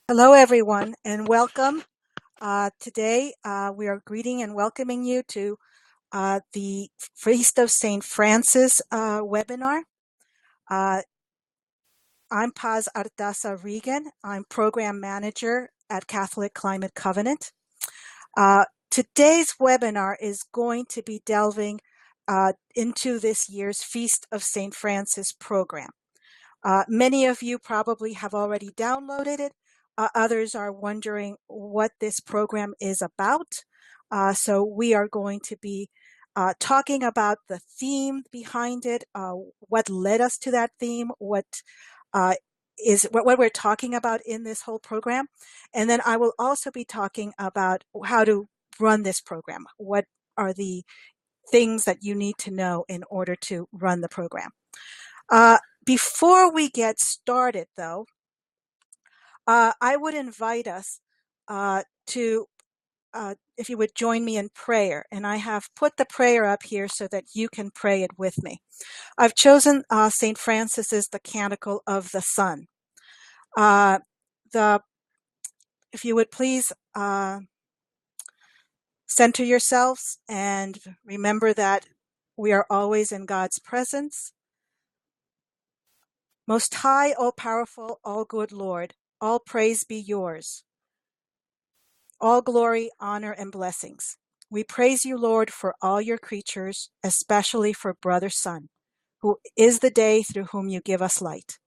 Hello, everyone, and welcome. Today, we are greeting and welcoming you to the Feast of St. Francis webinar. Uh, I'm Paz Artaza Regan. I'm Program Manager at Catholic Climate Covenant. Today's webinar is going to be delving into this year's Feast of St. Francis program. Many of you probably have already downloaded it. Others are wondering what this program is about. So we are going to be talking about the theme behind it, what led us to that theme, what we're talking about in this whole program. And then I will also be talking about how to run this program. What are the things that you need to know in order to run the program? Before we get started, though, I would invite us to, if you would join me in prayer. And I have put the prayer up here so that you can pray it with me. I've chosen St. Francis's The Canticle of the Sun. If you would please center yourselves and remember that we are always in God's presence. Most high, all-powerful, all-good Lord, all praise be yours. All glory, honor, and blessings. We praise you, Lord, for all your creatures, especially for Brother Sun, who is the day through whom you give us light.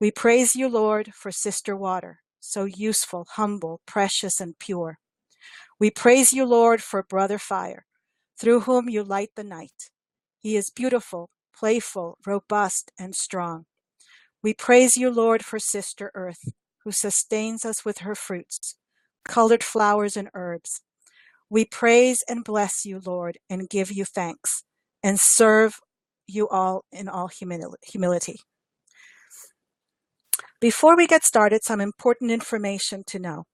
We praise you, Lord, for Sister Water, so useful, humble, precious, and pure. We praise you, Lord, for Brother Fire, through whom you light the night. He is beautiful, playful, robust, and strong. We praise you, Lord, for Sister Earth, who sustains us with her fruits, colored flowers and herbs. We praise and bless you, Lord, and give you thanks, and serve you all in all humility. Before we get started, some important information to know.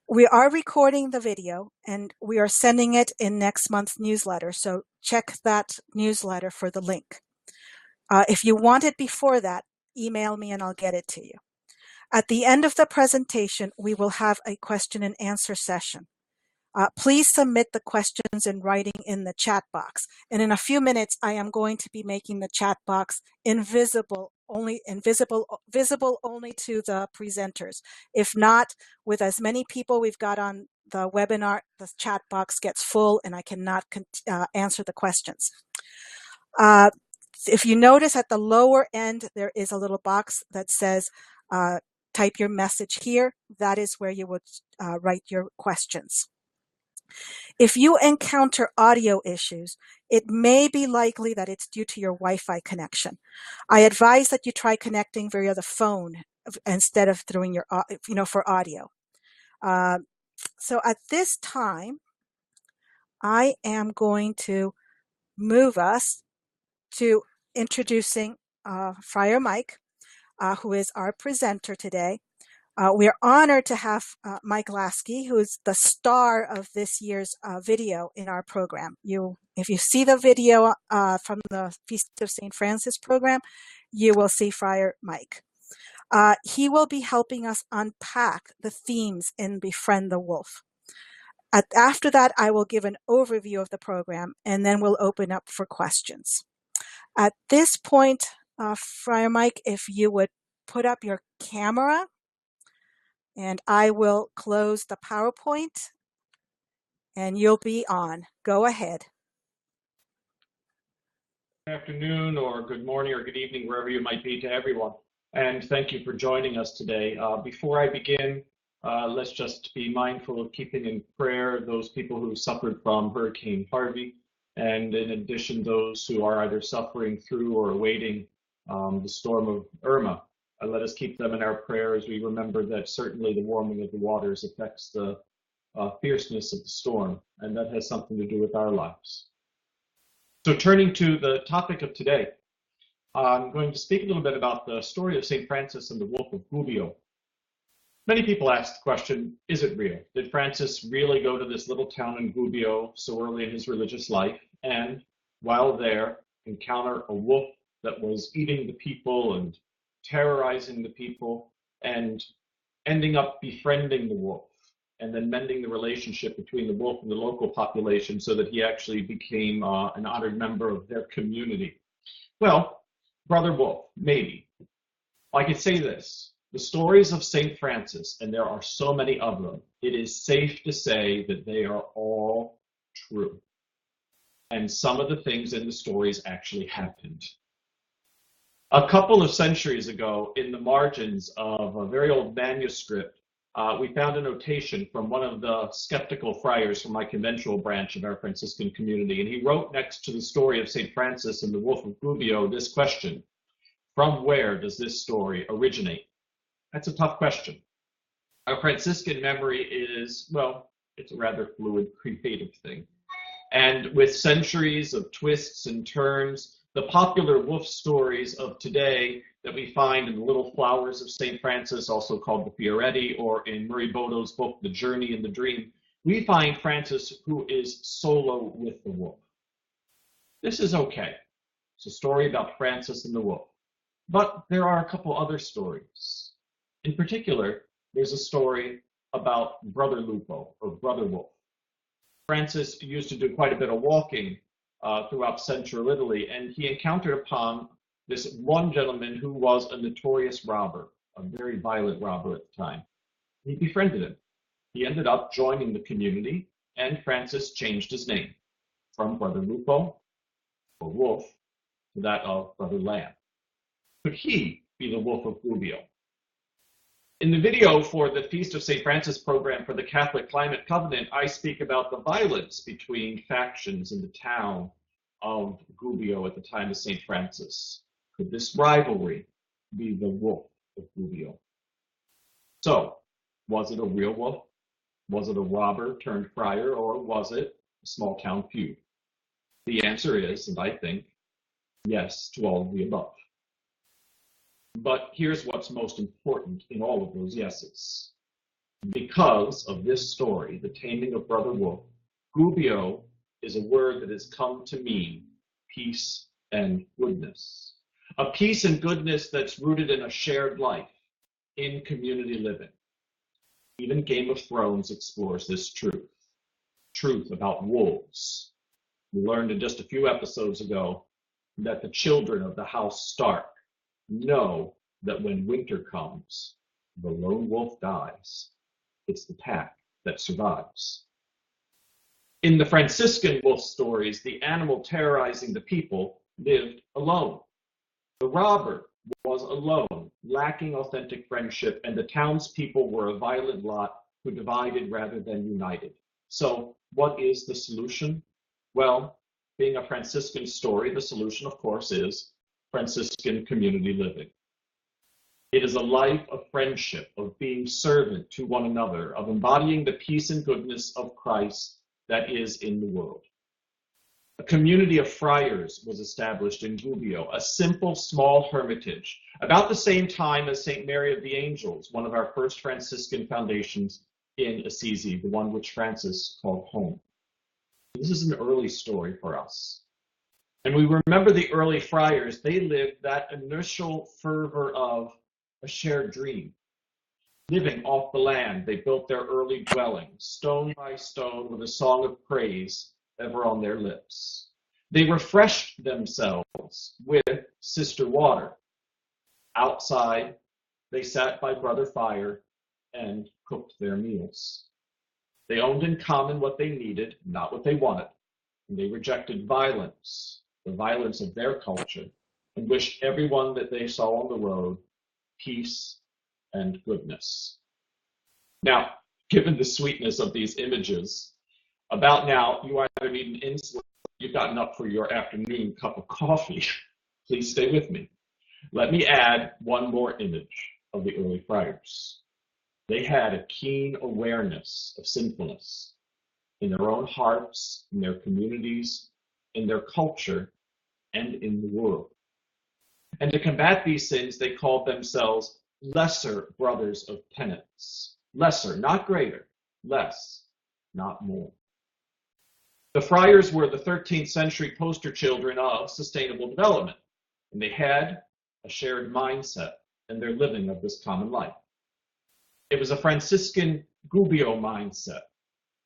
We are recording the video, and we are sending it in next month's newsletter, so check that newsletter for the link. If you want it before that, email me and I'll get it to you. At the end of the presentation, we will have a question and answer session. Please submit the questions in writing in the chat box. And in a few minutes, I am going to be making the chat box visible only to the presenters. If not, with as many people we've got on the webinar, the chat box gets full and I cannot answer the questions. If you notice at the lower end, there is a little box that says, type your message here. That is where you would write your questions. If you encounter audio issues, it may be likely that it's due to your Wi-Fi connection. I advise that you try connecting via the phone instead of through your, for audio. So at this time, I am going to move us to introducing Friar Mike, who is our presenter today. We are honored to have Mike Lasky, who is the star of this year's video in our program. If you see the video from the Feast of St. Francis program, you will see Friar Mike. He will be helping us unpack the themes in Befriend the Wolf. After that, I will give an overview of the program, and then we'll open up for questions. At this point, Friar Mike, if you would put up your camera, and I will close the PowerPoint, and you'll be on. Go ahead. Good afternoon, or good morning, or good evening, wherever you might be, to everyone. And thank you for joining us today. Before I begin, let's just be mindful of keeping in prayer those people who suffered from Hurricane Harvey, and in addition, those who are either suffering through or awaiting the storm of Irma. Let us keep them in our prayer as we remember that certainly the warming of the waters affects the fierceness of the storm, and that has something to do with our lives. So turning to the topic of today, I'm going to speak a little bit about the story of St. Francis and the Wolf of Gubbio. Many people ask the question, is it real? Did Francis really go to this little town in Gubbio so early in his religious life, and while there encounter a wolf that was eating the people and terrorizing the people, and ending up befriending the wolf, and then mending the relationship between the wolf and the local population so that he actually became an honored member of their community. Well, Brother Wolf, maybe. I could say this. The stories of St. Francis, and there are so many of them, it is safe to say that they are all true. And some of the things in the stories actually happened. A couple of centuries ago, in the margins of a very old manuscript, we found a notation from one of the skeptical friars from my conventual branch of our Franciscan community, and he wrote next to the story of St. Francis and the Wolf of Gubbio this question: from where does this story originate? That's a tough question. Our Franciscan memory is, well, it's a rather fluid, creative thing. And with centuries of twists and turns, the popular wolf stories of today that we find in the Little Flowers of St. Francis, also called the Fioretti, or in Murray Bodo's book, The Journey and the Dream, we find Francis who is solo with the wolf. This is okay. It's a story about Francis and the wolf. But there are a couple other stories. In particular, there's a story about Brother Lupo, or Brother Wolf. Francis used to do quite a bit of walking throughout central Italy, and he encountered upon this one gentleman who was a notorious robber, a very violent robber at the time. He befriended him. He ended up joining the community, and Francis changed his name from Brother Lupo, or Wolf, to that of Brother Lamb. Could he be the Wolf of Gubbio? In the video for the Feast of St. Francis program for the Catholic Climate Covenant, I speak about the violence between factions in the town of Gubbio at the time of St. Francis. Could this rivalry be the Wolf of Gubbio? So, was it a real wolf? Was it a robber turned friar, or was it a small town feud? The answer is, and I think, yes to all of the above. But here's what's most important in all of those yeses. Because of this story, the taming of Brother Wolf, Gubbio is a word that has come to mean peace and goodness. A peace and goodness that's rooted in a shared life, in community living. Even Game of Thrones explores this truth. Truth about wolves. We learned in just a few episodes ago that the children of the House Stark know that when winter comes, the lone wolf dies. It's the pack that survives. In the Franciscan wolf stories, the animal terrorizing the people lived alone. The robber was alone, lacking authentic friendship, and the townspeople were a violent lot who divided rather than united. So, what is the solution? Well, being a Franciscan story, the solution, of course, is Franciscan community living. It is a life of friendship, of being servant to one another, of embodying the peace and goodness of Christ that is in the world. A community of friars was established in Gubbio, a simple, small hermitage, about the same time as St. Mary of the Angels, one of our first Franciscan foundations in Assisi, the one which Francis called home. This is an early story for us. And we remember the early friars, they lived that initial fervor of a shared dream. Living off the land, they built their early dwellings, stone by stone, with a song of praise ever on their lips. They refreshed themselves with sister water. Outside, they sat by brother fire and cooked their meals. They owned in common what they needed, not what they wanted. And they rejected violence, the violence of their culture, and wished everyone that they saw on the road peace and goodness. Now, given the sweetness of these images, about now, you either need an insulin, you've gotten up for your afternoon cup of coffee. Please stay with me. Let me add one more image of the early friars. They had a keen awareness of sinfulness in their own hearts, in their communities, in their culture, and in the world. And to combat these sins, they called themselves lesser brothers of penance. Lesser, not greater. Less, not more. The friars were the 13th century poster children of sustainable development, and they had a shared mindset in their living of this common life. It was a Franciscan Gubbio mindset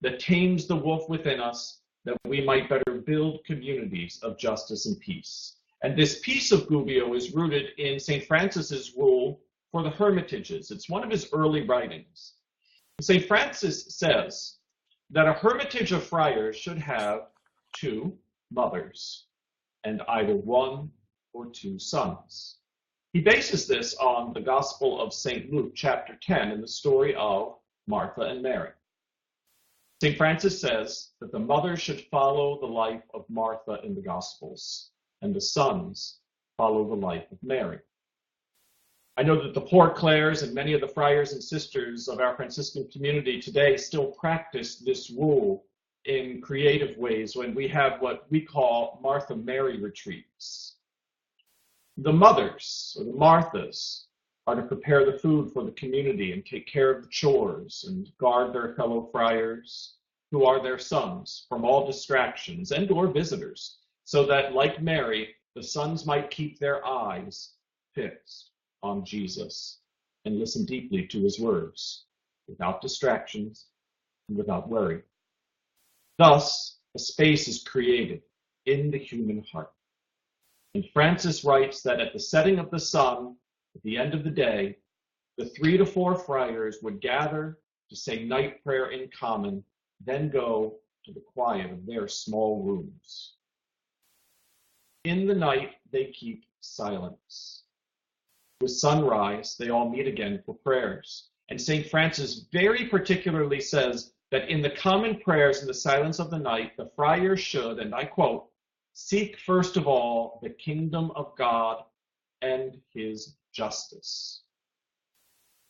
that tames the wolf within us, that we might better build communities of justice and peace. And this piece of Gubbio is rooted in St. Francis's rule for the hermitages. It's one of his early writings. St. Francis says that a hermitage of friars should have 2 mothers and either 1 or 2 sons. He bases this on the Gospel of St. Luke, chapter 10, and the story of Martha and Mary. St. Francis says that the mother should follow the life of Martha in the Gospels, and the sons follow the life of Mary. I know that the Poor Clares and many of the friars and sisters of our Franciscan community today still practice this rule in creative ways when we have what we call Martha Mary retreats. The mothers, or the Marthas, are to prepare the food for the community and take care of the chores and guard their fellow friars, who are their sons, from all distractions and or visitors, so that, like Mary, the sons might keep their eyes fixed on Jesus and listen deeply to his words, without distractions and without worry. Thus, a space is created in the human heart. And Francis writes that at the setting of the sun, at the end of the day, the 3 to 4 friars would gather to say night prayer in common, then go to the quiet of their small rooms. In the night, they keep silence. With sunrise, they all meet again for prayers. And St. Francis very particularly says that in the common prayers in the silence of the night, the friars should, and I quote, seek first of all the kingdom of God and his justice.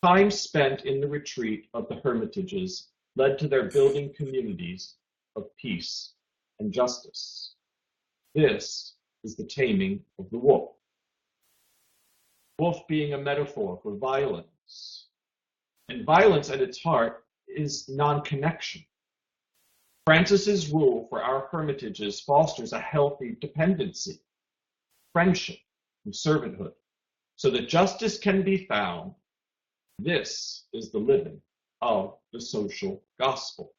Time spent in the retreat of the hermitages led to their building communities of peace and justice. This is the taming of the wolf. Wolf being a metaphor for violence. And violence at its heart is non-connection. Francis's rule for our hermitages fosters a healthy dependency, friendship, and servanthood, so that justice can be found. This is the living of the social gospel.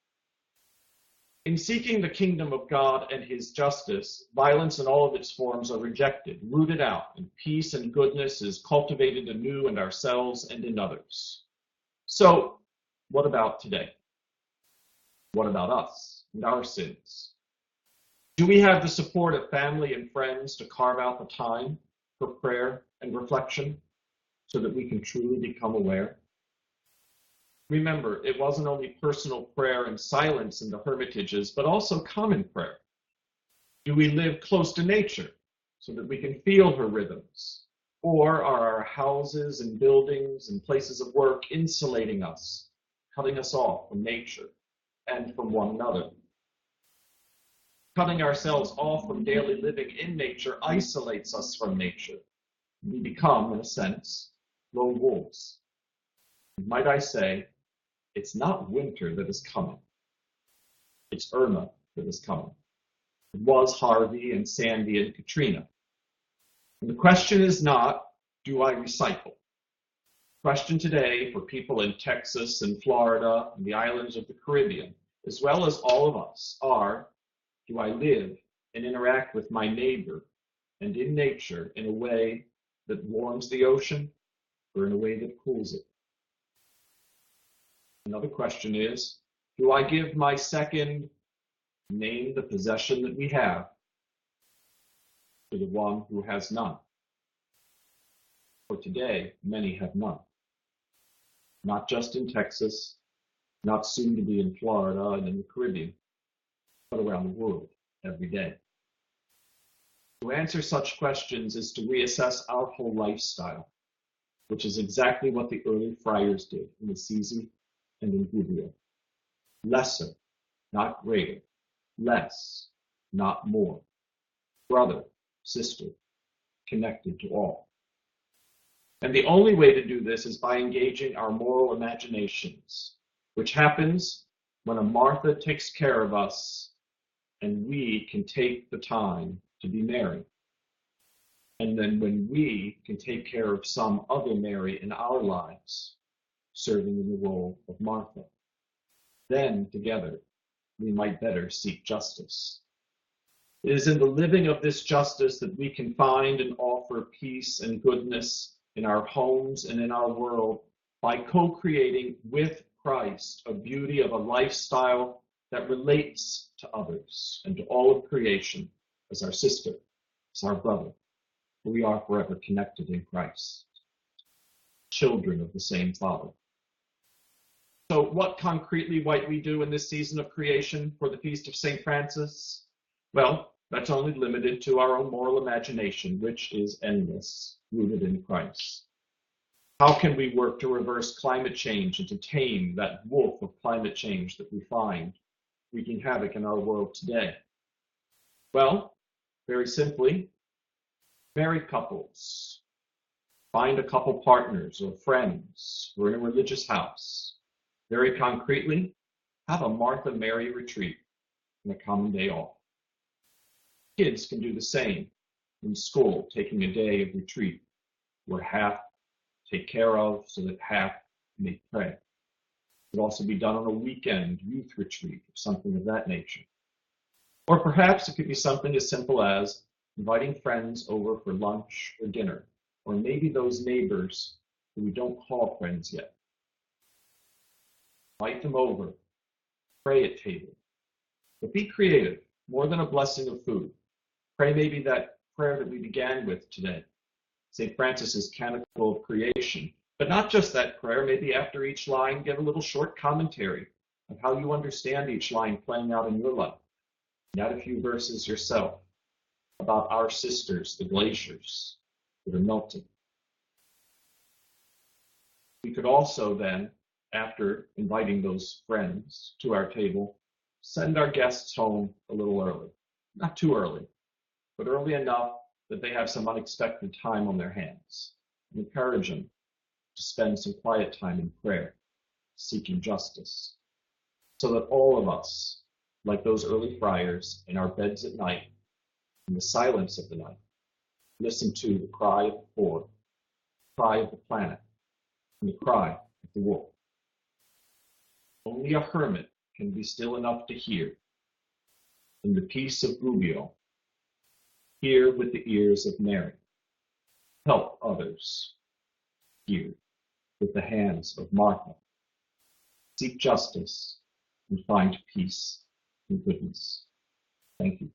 In seeking the kingdom of God and his justice, violence in all of its forms are rejected, rooted out, and peace and goodness is cultivated anew in ourselves and in others. So, what about today? What about us and our sins? Do we have the support of family and friends to carve out the time for prayer and reflection so that we can truly become aware? Remember, it wasn't only personal prayer and silence in the hermitages, but also common prayer. Do we live close to nature so that we can feel her rhythms? Or are our houses and buildings and places of work insulating us, cutting us off from nature and from one another? Cutting ourselves off from daily living in nature isolates us from nature. We become, in a sense, lone wolves. Might I say, it's not winter that is coming. It's Irma that is coming. It was Harvey and Sandy and Katrina. And the question is not, do I recycle? The question today for people in Texas and Florida and the islands of the Caribbean, as well as all of us, are, do I live and interact with my neighbor and in nature in a way that warms the ocean or in a way that cools it? Another question is, do I give my second, name the possession that we have, to the one who has none? For today, many have none. Not just in Texas, not soon to be in Florida and in the Caribbean, but around the world every day. To answer such questions is to reassess our whole lifestyle, which is exactly what the early friars did in Assisi and in Gubbio. Lesser, not greater. Less, not more. Brother, sister, connected to all. And the only way to do this is by engaging our moral imaginations, which happens when a Martha takes care of us and we can take the time to be Mary. And then when we can take care of some other Mary in our lives, serving in the role of Martha. Then, together, we might better seek justice. It is in the living of this justice that we can find and offer peace and goodness in our homes and in our world by co-creating with Christ a beauty of a lifestyle that relates to others and to all of creation as our sister, as our brother. We are forever connected in Christ, children of the same Father. So what concretely might we do in this season of creation for the Feast of St. Francis? Well, that's only limited to our own moral imagination, which is endless, rooted in Christ. How can we work to reverse climate change and to tame that wolf of climate change that we find wreaking havoc in our world today? Well, very simply, married couples, find a couple partners or friends who are in a religious house. Very concretely, have a Martha Mary retreat and a common day off. Kids can do the same in school, taking a day of retreat where half take care of so that half may pray. It could also be done on a weekend youth retreat or something of that nature. Or perhaps it could be something as simple as inviting friends over for lunch or dinner, or maybe those neighbors who we don't call friends yet. Invite them over, pray at table, but be creative, more than a blessing of food. Pray maybe that prayer that we began with today, St. Francis's Canticle of Creation, but not just that prayer. Maybe after each line, give a little short commentary of how you understand each line playing out in your life. Add a few verses yourself about our sisters, the glaciers that are melting. We could also then, after inviting those friends to our table, send our guests home a little early. Not too early, but early enough that they have some unexpected time on their hands. And encourage them to spend some quiet time in prayer, seeking justice, so that all of us, like those early friars in our beds at night, in the silence of the night, listen to the cry of the poor, the cry of the planet, and the cry of the wolf. Only a hermit can be still enough to hear. In the peace of Gubbio, hear with the ears of Mary. Help others. Hear with the hands of Martha. Seek justice and find peace and goodness. Thank you.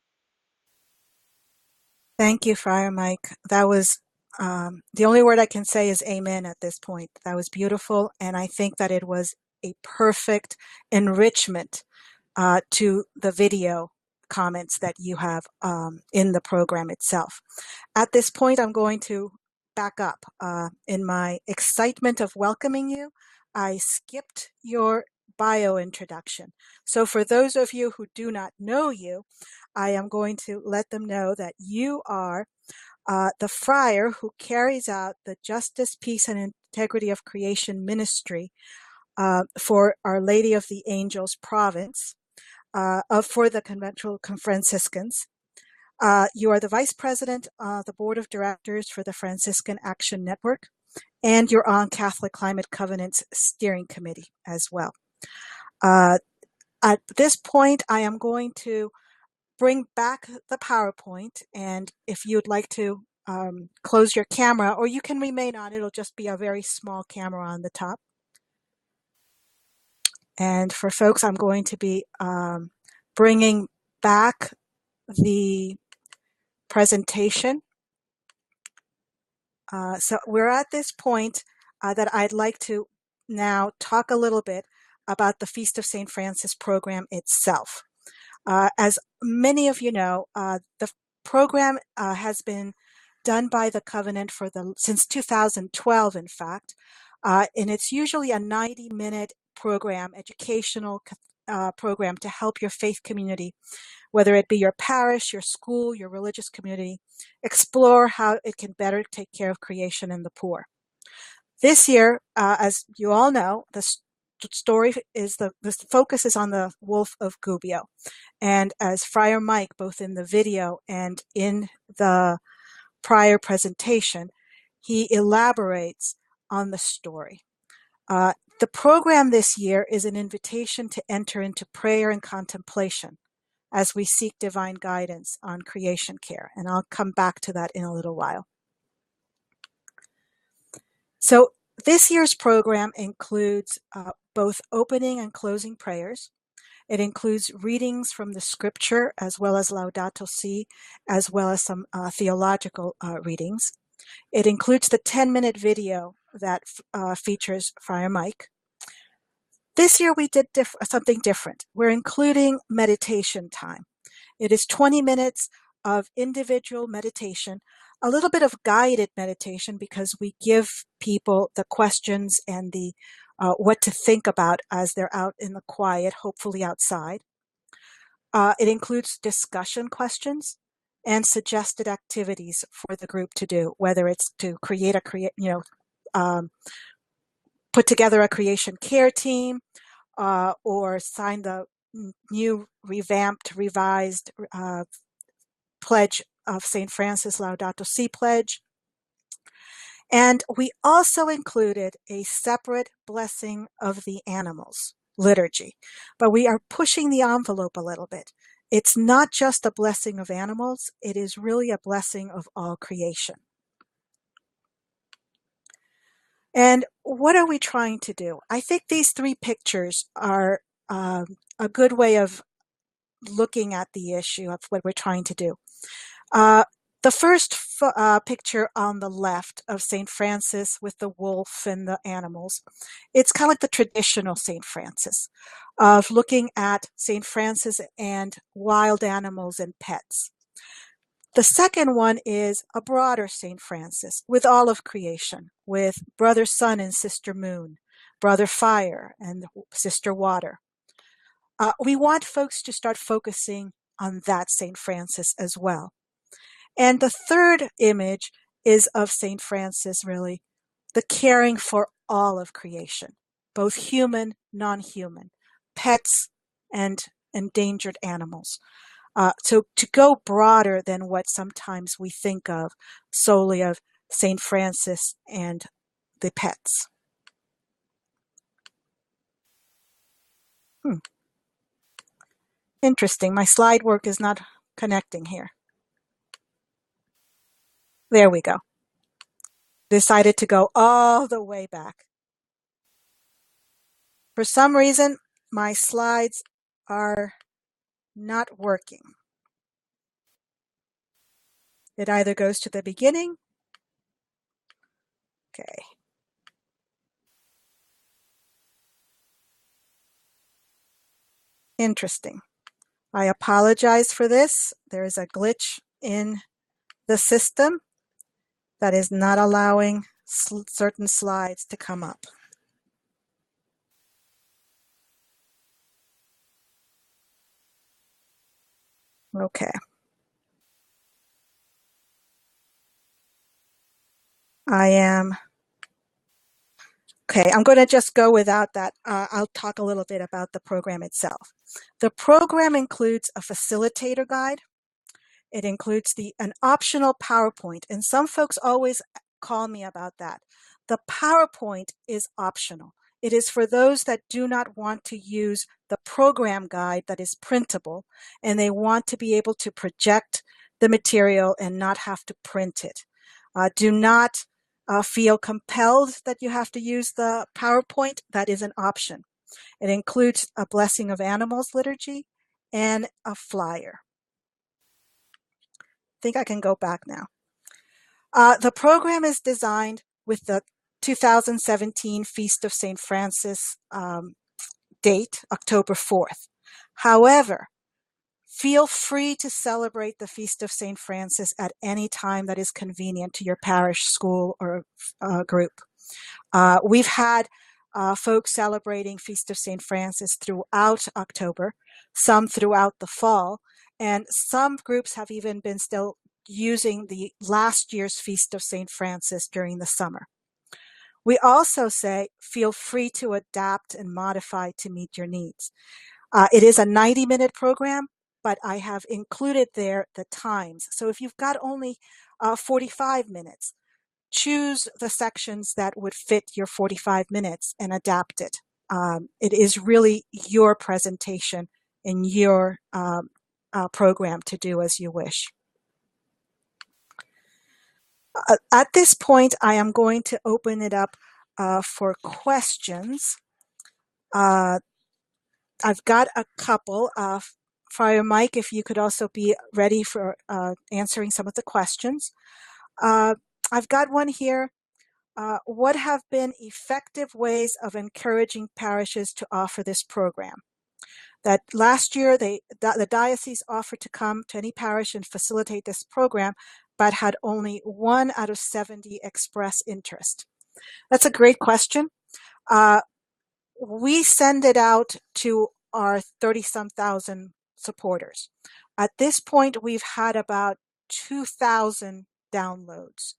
Thank you, Friar Mike. That was the only word I can say is amen at this point. That was beautiful, and I think that it was a perfect enrichment to the video comments that you have in the program itself. At this point, I'm going to back up. In my excitement of welcoming you, I skipped your bio introduction. So for those of you who do not know you, I am going to let them know that you are the friar who carries out the Justice, Peace, and Integrity of Creation ministry for Our Lady of the Angels province for the Conventual Franciscans. You are the vice president of the board of directors for the Franciscan Action Network, and you're on Catholic Climate Covenant's steering committee as well. At this point, I am going to bring back the PowerPoint, and if you'd like to close your camera, or you can remain on, it'll just be a very small camera on the top. And for folks, I'm going to be bringing back the presentation. So we're at this point that I'd like to now talk a little bit about the Feast of St. Francis program itself. As many of you know, the program has been done by the Covenant since 2012, in fact, and it's usually a 90-minute program, educational program to help your faith community, whether it be your parish, your school, your religious community, explore how it can better take care of creation and the poor. This year, as you all know, the story is the focus is on the Wolf of Gubbio. And as Friar Mike, both in the video and in the prior presentation, he elaborates on the story. The program this year is an invitation to enter into prayer and contemplation as we seek divine guidance on creation care. And I'll come back to that in a little while. So this year's program includes both opening and closing prayers. It includes readings from the scripture as well as Laudato Si, as well as some theological readings. It includes the 10-minute video that features Friar Mike. This year we did something different. We're including meditation time. It is 20 minutes of individual meditation, a little bit of guided meditation because we give people the questions and the what to think about as they're out in the quiet, hopefully outside. It includes discussion questions and suggested activities for the group to do, whether it's to put together a creation care team, or sign the new revamped, revised pledge of St. Francis, Laudato Si pledge. And we also included a separate blessing of the animals liturgy, but we are pushing the envelope a little bit. It's not just a blessing of animals, it is really a blessing of all creation. And what are we trying to do? I think these three pictures are a good way of looking at the issue of what we're trying to do. The first picture on the left of St. Francis with the wolf and the animals, it's kind of like the traditional St. Francis of looking at St. Francis and wild animals and pets. The second one is a broader St. Francis with all of creation, with Brother Sun and Sister Moon, Brother Fire and Sister Water. We want folks to start focusing on that St. Francis as well. And the third image is of St. Francis, really, the caring for all of creation, both human, non-human, pets, and endangered animals. So to go broader than what sometimes we think of solely of St. Francis and the pets. Interesting. My slide work is not connecting here. There we go. Decided to go all the way back. For some reason, my slides are not working. It either goes to the beginning. Okay. Interesting. I apologize for this. There is a glitch in the system that is not allowing certain slides to come up. Okay. Okay, I'm going to just go without that. I'll talk a little bit about the program itself. The program includes a facilitator guide. It includes an optional PowerPoint, and some folks always call me about that. The PowerPoint is optional. It is for those that do not want to use the program guide that is printable, and they want to be able to project the material and not have to print it. Do not feel compelled that you have to use the PowerPoint. That is an option. It includes a Blessing of Animals liturgy and a flyer. I think I can go back now. The program is designed with the 2017 Feast of St. Francis date, October 4th. However, feel free to celebrate the Feast of St. Francis at any time that is convenient to your parish, school, or group. We've had folks celebrating Feast of St. Francis throughout October, some throughout the fall, and some groups have even been still using the last year's Feast of St. Francis during the summer. We also say feel free to adapt and modify to meet your needs. It is a 90-minute program, but I have included there the times. So if you've got only 45 minutes, choose the sections that would fit your 45 minutes and adapt it. It is really your presentation and your program to do as you wish. At this point, I am going to open it up for questions. I've got a couple. Friar Mike, if you could also be ready for answering some of the questions. I've got one here. What have been effective ways of encouraging parishes to offer this program? That last year, the diocese offered to come to any parish and facilitate this program, but had only 1 out of 70 express interest. That's a great question. We send it out to our 30-some thousand supporters. At this point, we've had about 2,000 downloads.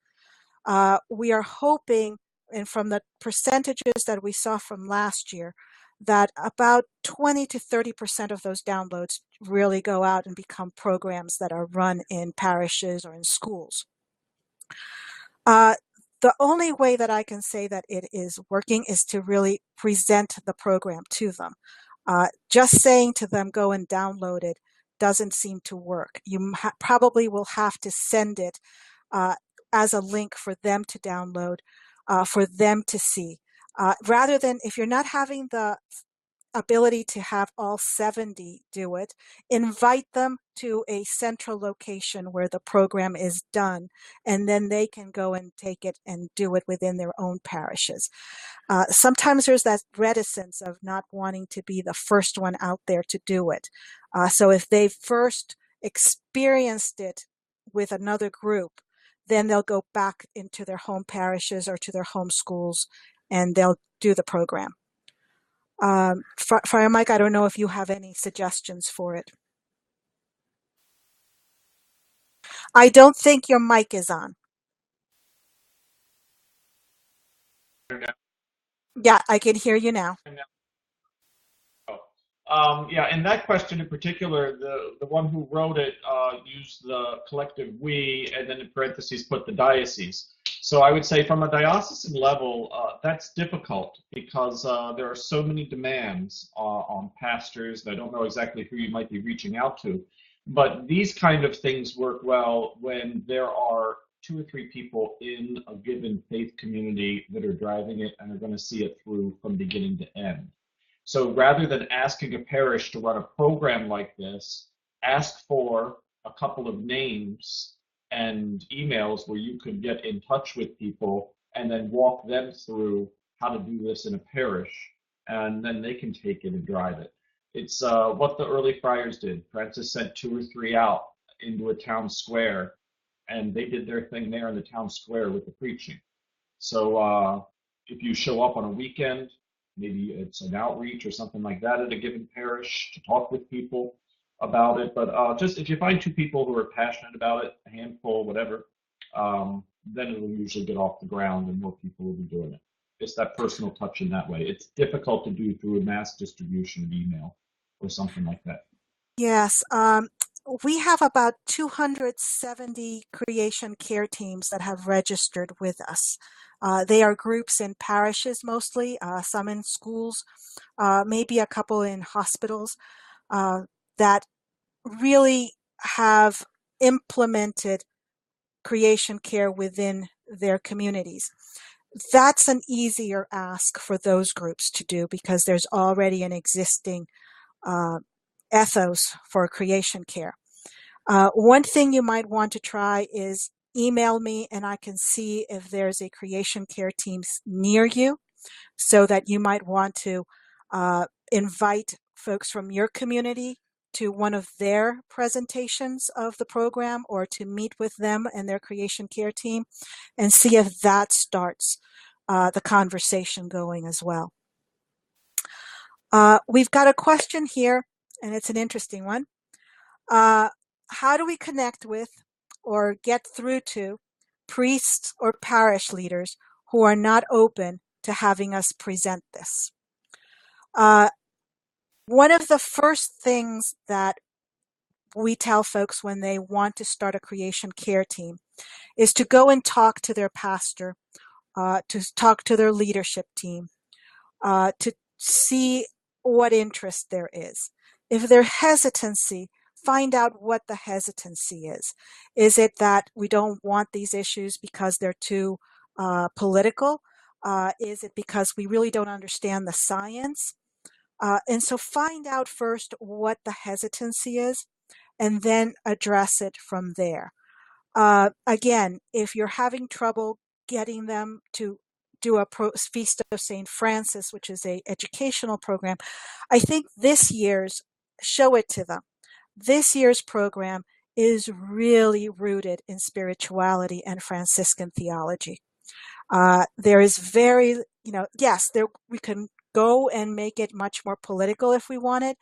We are hoping, and from the percentages that we saw from last year, that about 20 to 30% of those downloads really go out and become programs that are run in parishes or in schools. The only way that I can say that it is working is to really present the program to them. Just saying to them, go and download it, doesn't seem to work. You probably will have to send it as a link for them to download, for them to see. Rather than, if you're not having the ability to have all 70 do it, invite them to a central location where the program is done, and then they can go and take it and do it within their own parishes. Sometimes there's that reticence of not wanting to be the first one out there to do it. So if they've first experienced it with another group, then they'll go back into their home parishes or to their home schools, and they'll do the program. Friar Mike, I don't know if you have any suggestions for it. I don't think your mic is on. Yeah, I can hear you now. Yeah, and that question in particular, the one who wrote it used the collective we, and then in parentheses put the diocese. So I would say from a diocesan level, that's difficult because there are so many demands on pastors. I don't know exactly who you might be reaching out to, but these kind of things work well when there are 2 or 3 people in a given faith community that are driving it and are going to see it through from beginning to end. So rather than asking a parish to run a program like this, ask for a couple of names and emails where you could get in touch with people and then walk them through how to do this in a parish, and then they can take it and drive it. It's what the early friars did. Francis sent 2 or 3 out into a town square, and they did their thing there in the town square with the preaching. So if you show up on a weekend, maybe it's an outreach or something like that at a given parish to talk with people about it. But just if you find 2 people who are passionate about it, a handful, whatever, then it'll usually get off the ground and more people will be doing it. It's that personal touch in that way. It's difficult to do through a mass distribution of email or something like that. Yes. We have about 270 creation care teams that have registered with us. They are groups in parishes mostly, some in schools, maybe a couple in hospitals, that really have implemented creation care within their communities. That's an easier ask for those groups to do because there's already an existing ethos for creation care. One thing you might want to try is email me and I can see if there's a creation care team near you, so that you might want to invite folks from your community to one of their presentations of the program, or to meet with them and their creation care team and see if that starts the conversation going as well. We've got a question here, and it's an interesting one. How do we connect with or get through to priests or parish leaders who are not open to having us present this? One of the first things that we tell folks when they want to start a creation care team is to go and talk to their pastor, to talk to their leadership team, to see what interest there is. If there's hesitancy, find out what the hesitancy is. Is it that we don't want these issues because they're too political? Is it because we really don't understand the science? And so find out first what the hesitancy is and then address it from there. Again, if you're having trouble getting them to do a Feast of St. Francis, which is a educational program, I think this year's, show it to them. This year's program is really rooted in spirituality and Franciscan theology. There is very, yes, we can go and make it much more political if we wanted,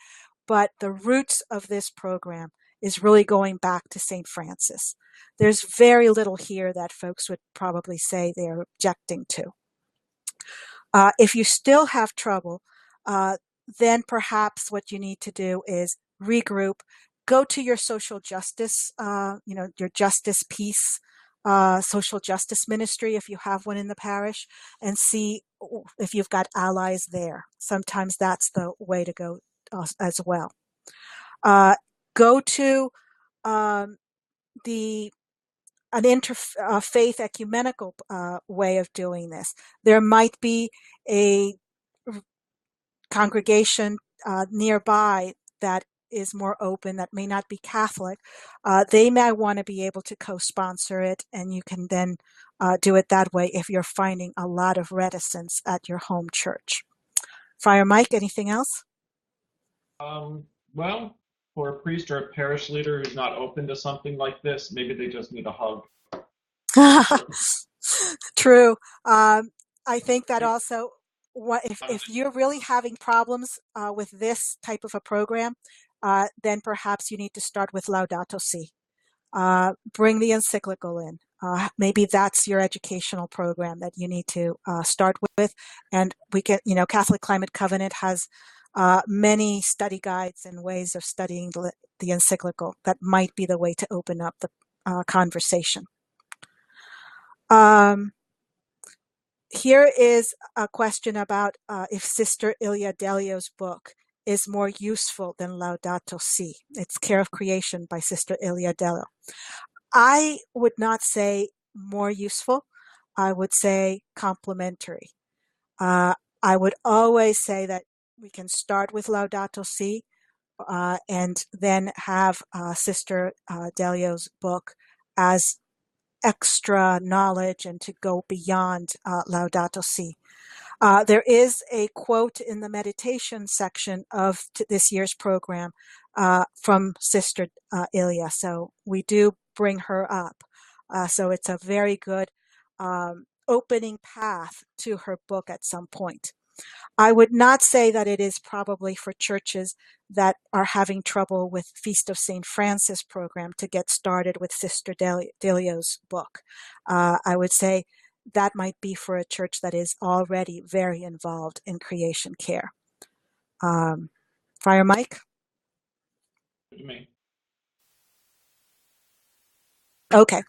but the roots of this program is really going back to St. Francis. There's very little here that folks would probably say they're objecting to. If you still have trouble, then perhaps what you need to do is regroup, go to your social justice, your justice peace, social justice ministry, if you have one in the parish, and see if you've got allies there. Sometimes that's the way to go as well. Go to an interfaith ecumenical way of doing this. There might be a congregation nearby that is more open, that may not be Catholic. They may want to be able to co-sponsor it, and you can then do it that way if you're finding a lot of reticence at your home church. Friar Mike, anything else? Well, for a priest or a parish leader who's not open to something like this, maybe they just need a hug. True. I think that also, if you're really having problems with this type of a program, then perhaps you need to start with Laudato Si. Bring the encyclical in. Maybe that's your educational program that you need to start with. And we can, Catholic Climate Covenant has many study guides and ways of studying the encyclical. That might be the way to open up the conversation. Here is a question about if Sister Ilia Delio's book is more useful than Laudato Si. It's Care of Creation by Sister Ilia Delio. I would not say more useful. I would say complementary. I would always say that we can start with Laudato Si and then have Sister Delio's book as extra knowledge and to go beyond Laudato Si. There is a quote in the meditation section of this year's program from Sister Ilia, so we do bring her up. So it's a very good opening path to her book at some point. I would not say that it is probably for churches that are having trouble with Feast of St. Francis program to get started with Sister Delio's book. I would say that might be for a church that is already very involved in creation care. Friar Mike? Me. Okay.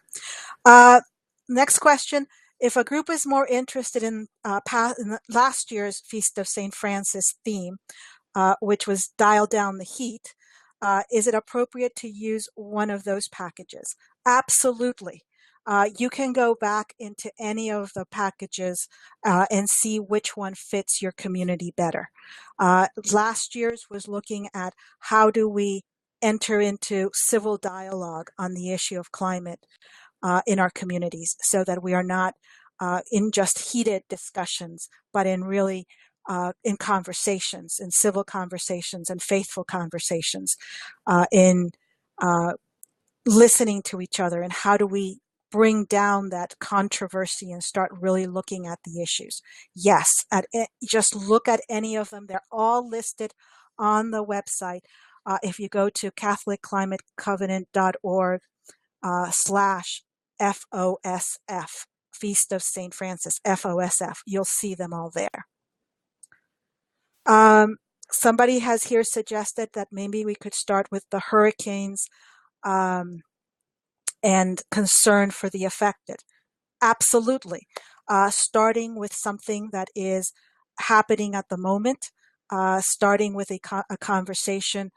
Next question. If a group is more interested in last year's Feast of St. Francis theme, which was Dial Down the Heat, is it appropriate to use one of those packages? Absolutely. You can go back into any of the packages and see which one fits your community better. Last year's was looking at how do we enter into civil dialogue on the issue of climate in our communities so that we are not in just heated discussions, but in really in conversations, in civil conversations and faithful conversations, in listening to each other, and how do we bring down that controversy and start really looking at the issues. Yes, just look at any of them. They're all listed on the website. If you go to catholicclimatecovenant.org /FOSF, Feast of St. Francis, FOSF, you'll see them all there. Somebody has here suggested that maybe we could start with the hurricanes and concern for the affected. Absolutely. Starting with something that is happening at the moment, starting with a conversation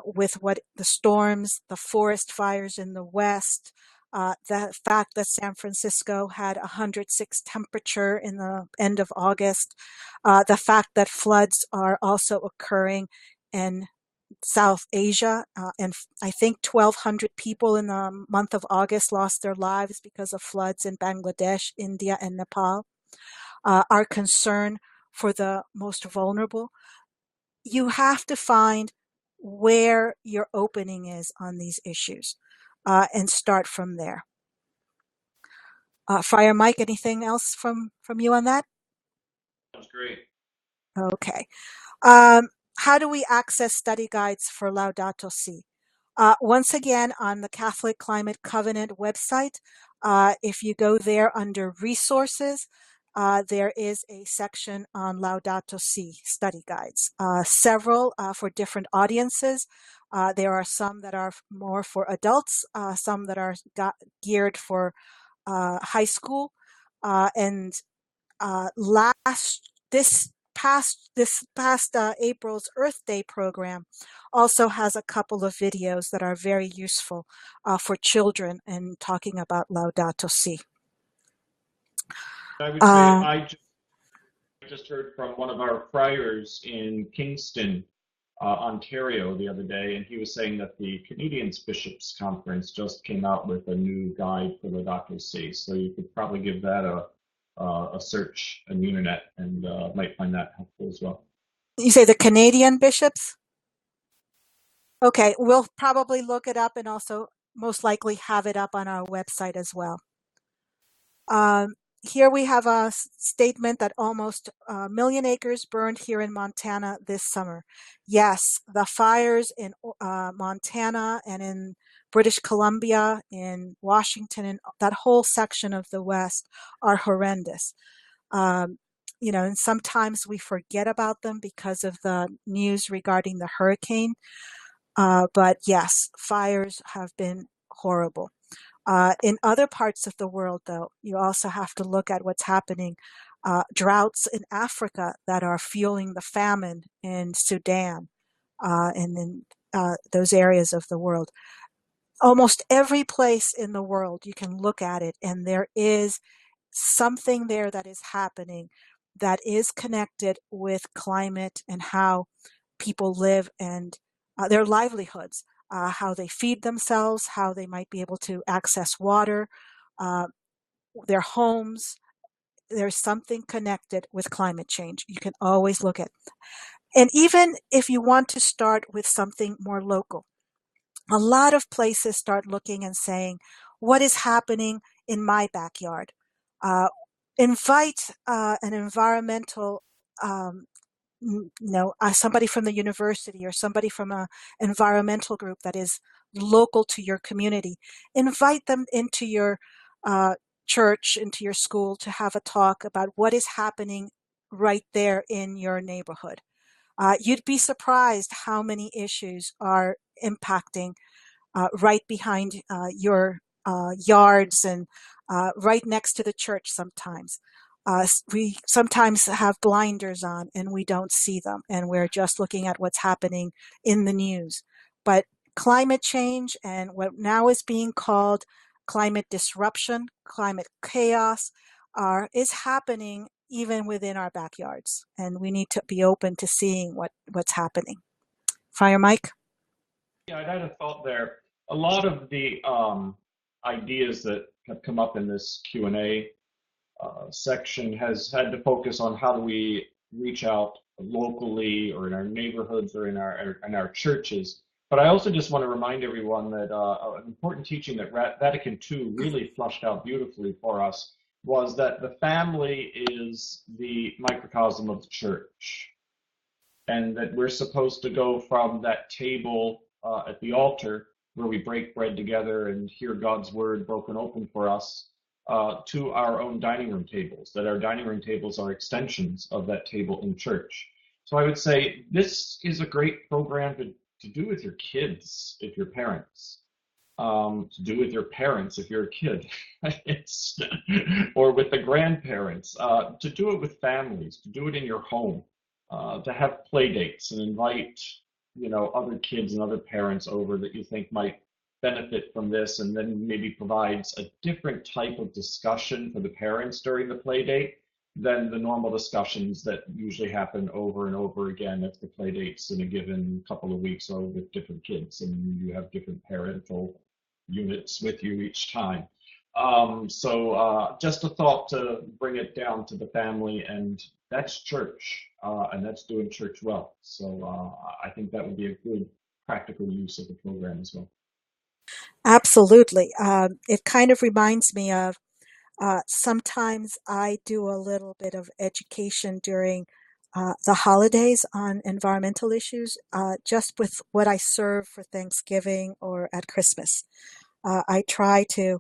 with what the storms, the forest fires in the West, the fact that San Francisco had 106 temperature in the end of August, the fact that floods are also occurring in South Asia, and I think 1,200 people in the month of August lost their lives because of floods in Bangladesh, India, and Nepal. Our concern for the most vulnerable. You have to find where your opening is on these issues and start from there. Friar Mike, anything else from you on that? That's great. Okay. Um, how do we access study guides for Laudato Si? Once again, on the Catholic Climate Covenant website, if you go there under resources, there is a section on Laudato Si study guides, several for different audiences. There are some that are more for adults, some that are geared for high school, and last this past April's Earth Day program also has a couple of videos that are very useful for children and talking about Laudato Si. I would say I just heard from one of our friars in Kingston, Ontario, the other day, and he was saying that the Canadian Bishops' Conference just came out with a new guide for Laudato Si. So you could probably give that a search on the internet and might find that helpful as well. You say the Canadian bishops? Okay, we'll probably look it up and also most likely have it up on our website as well. Here we have a statement that almost a million acres burned here in Montana this summer. Yes, the fires in Montana and in British Columbia, in Washington, and that whole section of the West are horrendous. And sometimes we forget about them because of the news regarding the hurricane. But yes, fires have been horrible. In other parts of the world, though, you also have to look at what's happening. Droughts in Africa that are fueling the famine in Sudan and in those areas of the world. Almost every place in the world you can look at it, and there is something there that is happening that is connected with climate and how people live and their livelihoods, how they feed themselves, how they might be able to access water, uh, their homes. There's something connected with climate change. You can always look at. And even if you want to start with something more local, a lot of places start looking and saying, what is happening in my backyard? Uh, invite an environmental um, somebody from the university or somebody from an environmental group that is local to your community. Invite them into your church, into your school to have a talk about what is happening right there in your neighborhood. You'd be surprised how many issues are impacting right behind your yards and right next to the church sometimes. We sometimes have blinders on and we don't see them, and we're just looking at what's happening in the news. But climate change and what now is being called climate disruption, climate chaos, is happening even within our backyards, and we need to be open to seeing what's happening. Friar Mike? Yeah, I had a thought there. A lot of the ideas that have come up in this Q&A section has had to focus on how do we reach out locally or in our neighborhoods or in our churches. But I also just want to remind everyone that an important teaching that Vatican II really flushed out beautifully for us was that the family is the microcosm of the church, and that we're supposed to go from that table at the altar where we break bread together and hear God's word broken open for us to our own dining room tables, that our dining room tables are extensions of that table in church. So I would say this is a great program to do with your kids if you're parents. to do with your parents if you're a kid, it's, or with the grandparents, to do it with families, to do it in your home, to have play dates and invite, other kids and other parents over that you think might benefit from this, and then maybe provides a different type of discussion for the parents during the play date than the normal discussions that usually happen over and over again if the play dates in a given couple of weeks are with different kids and you have different parental units with you each time. So just a thought to bring it down to the family, and that's church, and that's doing church well. So I think that would be a good practical use of the program as well. Absolutely. It kind of reminds me of sometimes I do a little bit of education during the holidays on environmental issues, just with what I serve for Thanksgiving or at Christmas. I try to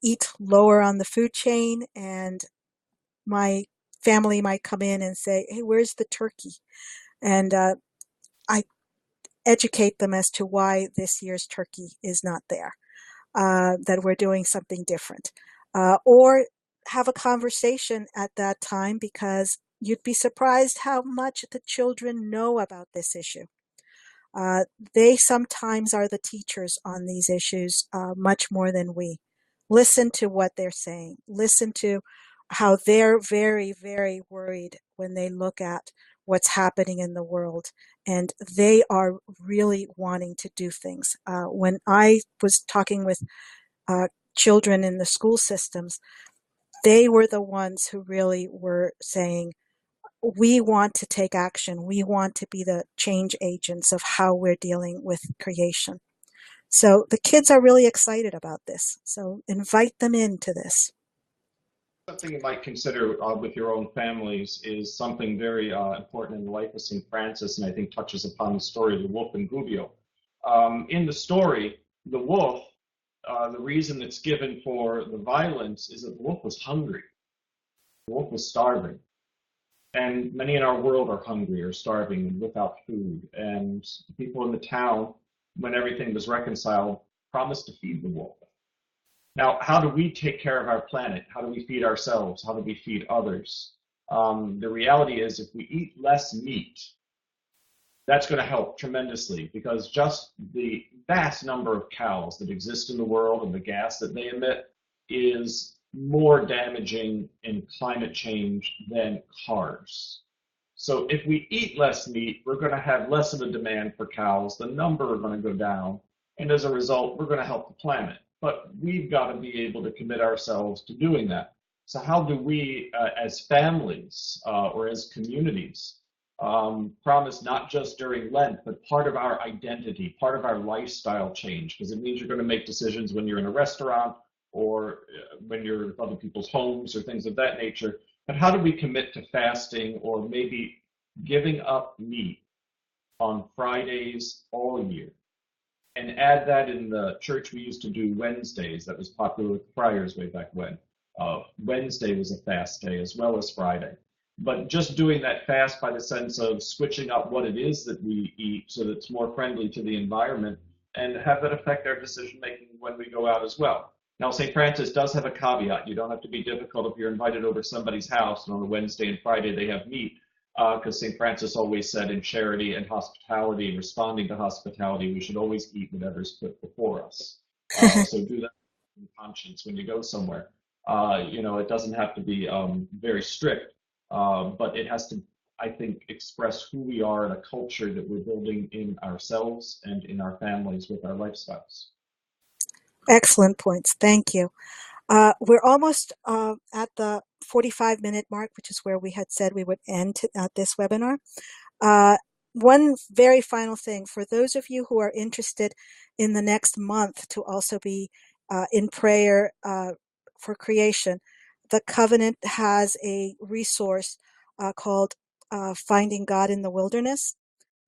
eat lower on the food chain, and my family might come in and say, "Hey, where's the turkey?" And I educate them as to why this year's turkey is not there, that we're doing something different. Or have a conversation at that time, because you'd be surprised how much the children know about this issue. Uh, they sometimes are the teachers on these issues, much more than we. Listen to what they're saying. Listen to how they're very, very worried when they look at what's happening in the world. And they are really wanting to do things. When I was talking with uh, children in the school systems, they were the ones who really were saying, we want to take action. We want to be the change agents of how we're dealing with creation. So the kids are really excited about this. So invite them into this. Something you might consider with your own families is something very important in the life of St. Francis, and I think touches upon the story of the Wolf of Gubbio. In the story, the wolf, the reason that's given for the violence is that the wolf was hungry. The wolf was starving. And many in our world are hungry or starving and without food. And the people in the town, when everything was reconciled, promised to feed the wolf. Now, how do we take care of our planet? How do we feed ourselves? How do we feed others? The reality is, if we eat less meat, that's going to help tremendously, because just the vast number of cows that exist in the world and the gas that they emit is more damaging in climate change than cars. So if we eat less meat, we're going to have less of a demand for cows. The number are going to go down. And as a result, we're going to help the planet. But we've got to be able to commit ourselves to doing that. So how do we, as families or as communities, promise not just during Lent, but part of our identity, part of our lifestyle change? Because it means you're going to make decisions when you're in a restaurant or when you're with other people's homes or things of that nature. But how do we commit to fasting or maybe giving up meat on Fridays all year? And add that in the church, we used to do Wednesdays. That was popular with friars way back when. Wednesday was a fast day as well as Friday. But just doing that fast by the sense of switching up what it is that we eat so that it's more friendly to the environment, and have that affect our decision making when we go out as well. Now, St. Francis does have a caveat. You don't have to be difficult if you're invited over somebody's house and on a Wednesday and Friday they have meat, because St. Francis always said in charity and hospitality and responding to hospitality, we should always eat whatever's put before us. So do that in conscience when you go somewhere. It doesn't have to be very strict, but it has to, I think, express who we are and a culture that we're building in ourselves and in our families with our lifestyles. Excellent points. Thank you. We're almost at the 45-minute mark, which is where we had said we would end this webinar. One very final thing, for those of you who are interested in the next month to also be in prayer for creation, the Covenant has a resource called Finding God in the Wilderness.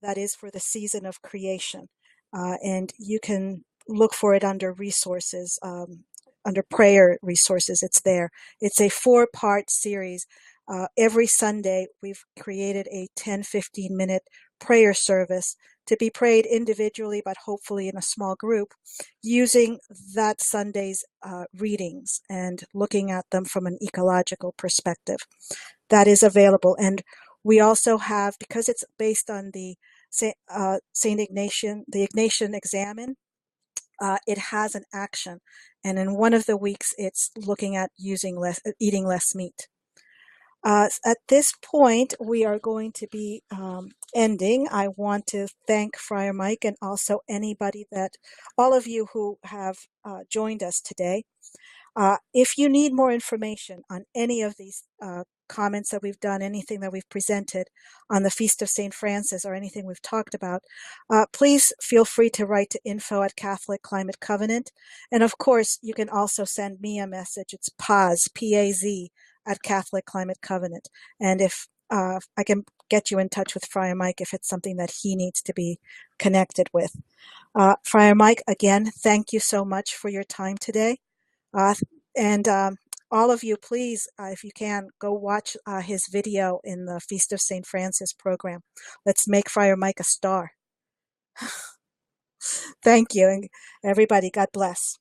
That is for the season of creation. And you can look for it under resources, under prayer resources. It's there. It's a 4-part series. Every Sunday, we've created a 10-15 minute prayer service to be prayed individually, but hopefully in a small group, using that Sunday's readings and looking at them from an ecological perspective. That is available. And we also have, because it's based on the St. Ignatian, the Ignatian Examen, it has an action. And in one of the weeks, it's looking at eating less meat. At this point, we are going to be ending. I want to thank Friar Mike and also all of you who have joined us today. If you need more information on any of these comments that we've done, anything that we've presented on the Feast of St. Francis, or anything we've talked about, please feel free to write to info@Catholic Climate Covenant. And of course, you can also send me a message. It's Paz, P-A-Z, at Catholic Climate Covenant. And if I can get you in touch with Friar Mike if it's something that he needs to be connected with. Friar Mike, again, thank you so much for your time today. And all of you, please, if you can, go watch his video in the Feast of St. Francis program. Let's make Friar Mike a star. Thank you, and everybody, God bless.